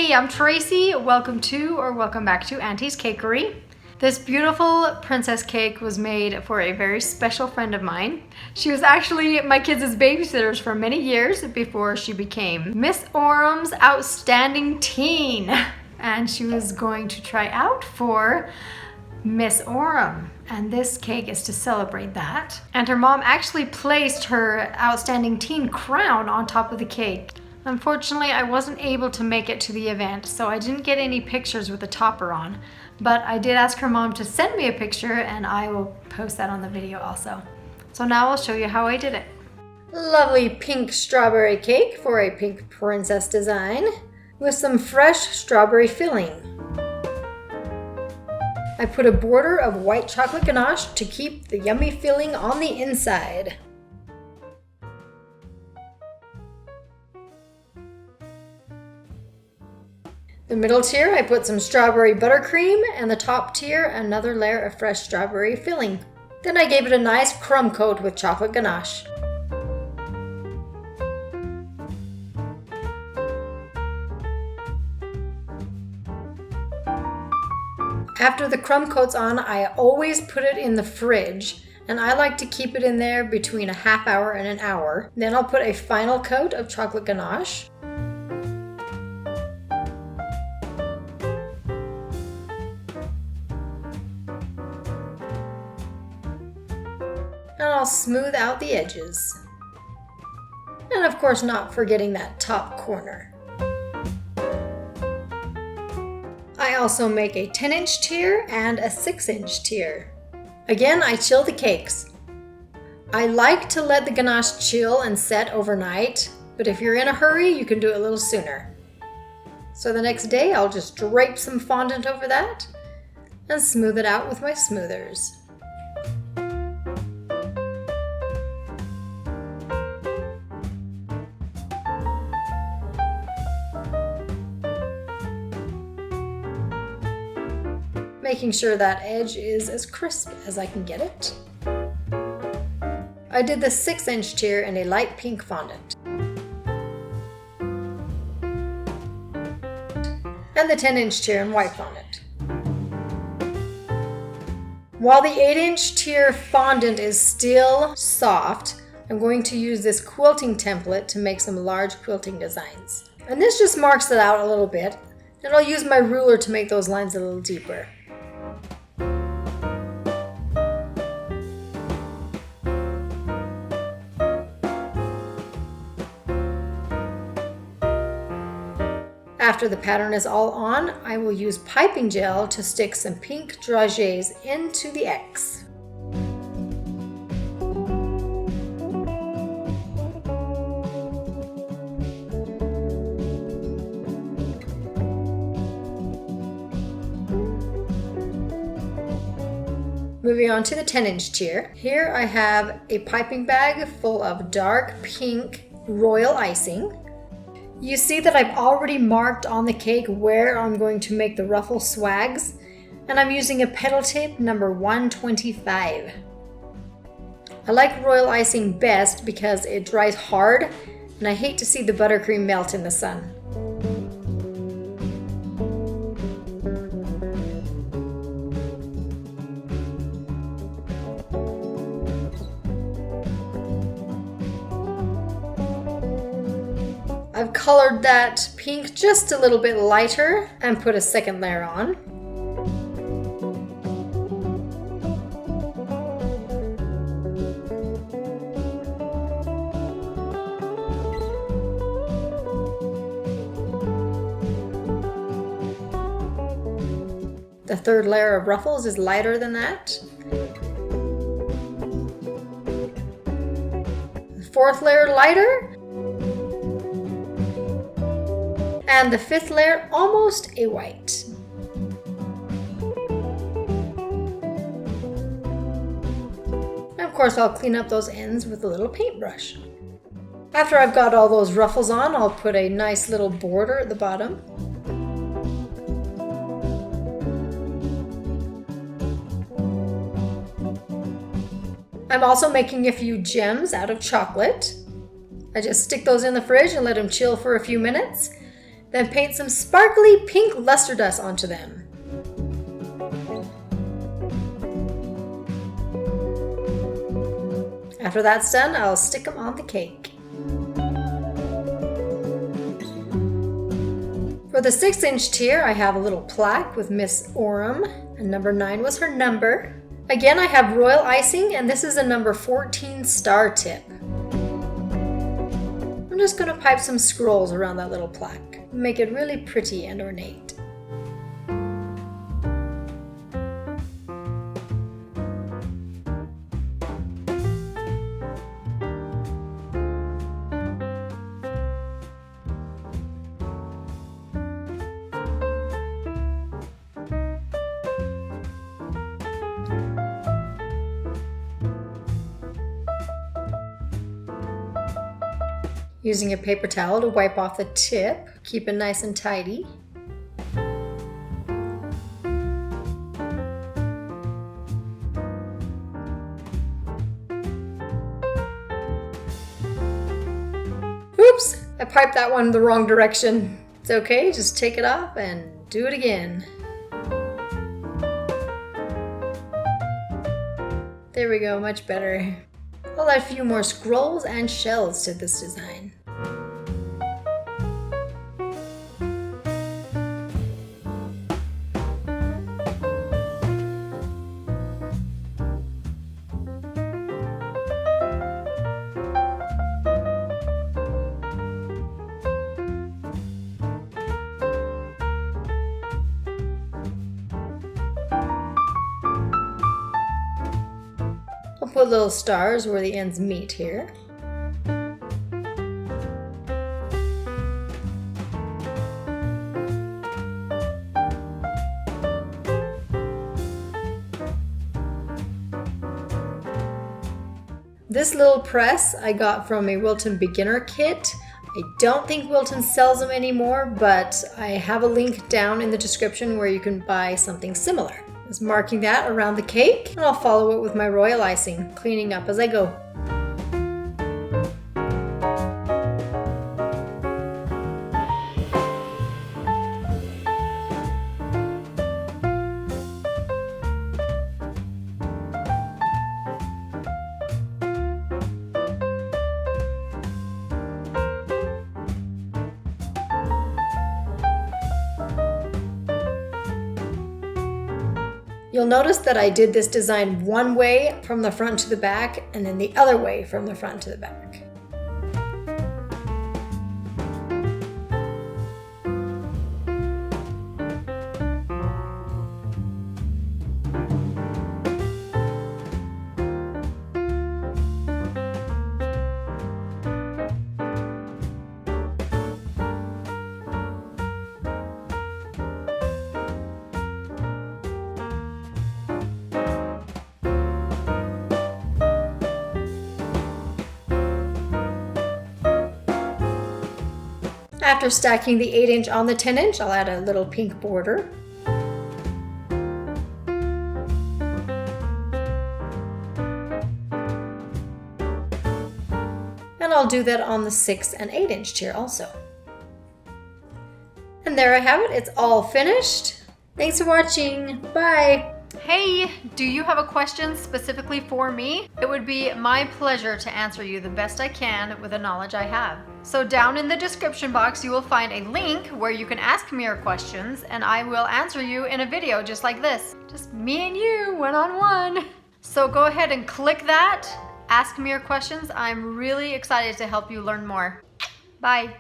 Hey, I'm Tracy. Welcome to or welcome back to Auntie's Cakery. This beautiful princess cake was made for a very special friend of mine. She was actually my kids' babysitters for many years before she became Miss Orem's Outstanding Teen. And she was going to try out for Miss Orem. And this cake is to celebrate that. And her mom actually placed her Outstanding Teen crown on top of the cake. Unfortunately, I wasn't able to make it to the event, so I didn't get any pictures with the topper on. But I did ask her mom to send me a picture, and I will post that on the video also. So now I'll show you how I did it. Lovely pink strawberry cake for a pink princess design with some fresh strawberry filling. I put a border of white chocolate ganache to keep the yummy filling on the inside. The middle tier, I put some strawberry buttercream, and the top tier, another layer of fresh strawberry filling. Then I gave it a nice crumb coat with chocolate ganache. After the crumb coat's on, I always put it in the fridge, and I like to keep it in there between a half hour and an hour. Then I'll put a final coat of chocolate ganache. And I'll smooth out the edges. And of course, not forgetting that top corner. I also make a 10-inch tier and a 6-inch tier. Again, I chill the cakes. I like to let the ganache chill and set overnight, but if you're in a hurry, you can do it a little sooner. So the next day, I'll just drape some fondant over that and smooth it out with my smoothers. Making sure that edge is as crisp as I can get it. I did the 6-inch tier in a light pink fondant. And the 10-inch tier in white fondant. While the 8-inch tier fondant is still soft, I'm going to use this quilting template to make some large quilting designs. And this just marks it out a little bit, and I'll use my ruler to make those lines a little deeper. After the pattern is all on, I will use piping gel to stick some pink dragées into the X. Moving on to the 10-inch tier. Here I have a piping bag full of dark pink royal icing. You see that I've already marked on the cake where I'm going to make the ruffle swags, and I'm using a petal tip number 125. I like royal icing best because it dries hard, and I hate to see the buttercream melt in the sun. I've colored that pink just a little bit lighter and put a second layer on. The third layer of ruffles is lighter than that. The fourth layer lighter. And the fifth layer, almost a white. And of course, I'll clean up those ends with a little paintbrush. After I've got all those ruffles on, I'll put a nice little border at the bottom. I'm also making a few gems out of chocolate. I just stick those in the fridge and let them chill for a few minutes. Then paint some sparkly pink luster dust onto them. After that's done, I'll stick them on the cake. For the 6-inch tier, I have a little plaque with Miss Orem, and number 9 was her number. Again, I have royal icing, and this is a number 14 star tip. I'm just going to pipe some scrolls around that little plaque, make it really pretty and ornate. Using a paper towel to wipe off the tip, keep it nice and tidy. Oops, I piped that one the wrong direction. It's okay, just take it off and do it again. There we go, much better. I'll add a few more scrolls and shells to this design. I'll put little stars where the ends meet here. This little press I got from a Wilton beginner kit. I don't think Wilton sells them anymore, but I have a link down in the description where you can buy something similar. Just marking that around the cake, and I'll follow it with my royal icing, cleaning up as I go. You'll notice that I did this design one way from the front to the back and then the other way from the front to the back. After stacking the 8-inch on the 10-inch, I'll add a little pink border. And I'll do that on the 6 and 8-inch tier also. And there I have it, it's all finished. Thanks for watching, bye! Hey, do you have a question specifically for me? It would be my pleasure to answer you the best I can with the knowledge I have. So down in the description box, you will find a link where you can ask me your questions and I will answer you in a video just like this. Just me and you, one-on-one. So go ahead and click that, ask me your questions. I'm really excited to help you learn more. Bye.